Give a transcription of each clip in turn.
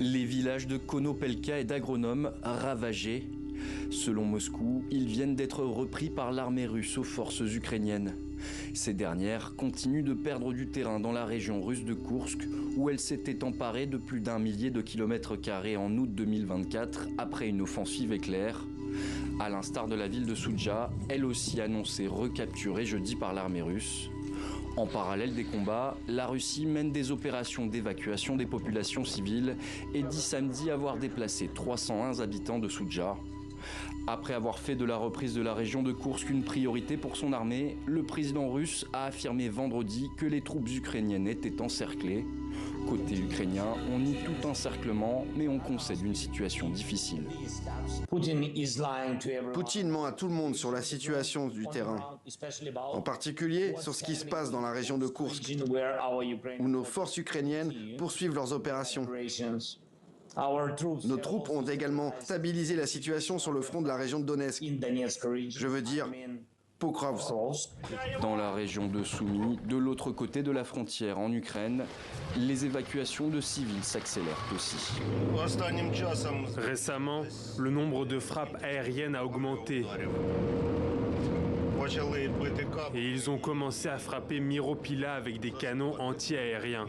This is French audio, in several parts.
Les villages de Konopelka et d'Agronome ravagés. Selon Moscou, ils viennent d'être repris par l'armée russe aux forces ukrainiennes. Ces dernières continuent de perdre du terrain dans la région russe de Koursk, où elles s'étaient emparées de plus d'1 millier de kilomètres carrés en août 2024 après une offensive éclair. À l'instar de la ville de Soudja, elle aussi annoncée recapturée jeudi par l'armée russe. En parallèle des combats, la Russie mène des opérations d'évacuation des populations civiles et dit samedi avoir déplacé 301 habitants de Soudja. Après avoir fait de la reprise de la région de Koursk une priorité pour son armée, le président russe a affirmé vendredi que les troupes ukrainiennes étaient encerclées. Côté ukrainien, on nie tout encerclement, mais on concède une situation difficile. Poutine ment à tout le monde sur la situation du terrain, en particulier sur ce qui se passe dans la région de Koursk, où nos forces ukrainiennes poursuivent leurs opérations. Nos troupes ont également stabilisé la situation sur le front de la région de Donetsk. Je veux dire, Pokrovsk. Dans la région de Soumy, de l'autre côté de la frontière en Ukraine, les évacuations de civils s'accélèrent aussi. Récemment, le nombre de frappes aériennes a augmenté. Et ils ont commencé à frapper Myropila avec des canons anti-aériens.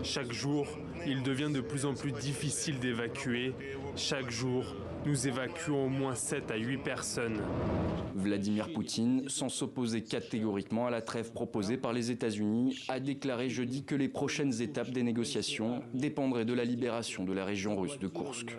Chaque jour, il devient de plus en plus difficile d'évacuer. Chaque jour, nous évacuons au moins 7 à 8 personnes. Vladimir Poutine, sans s'opposer catégoriquement à la trêve proposée par les États-Unis, a déclaré jeudi que les prochaines étapes des négociations dépendraient de la libération de la région russe de Koursk.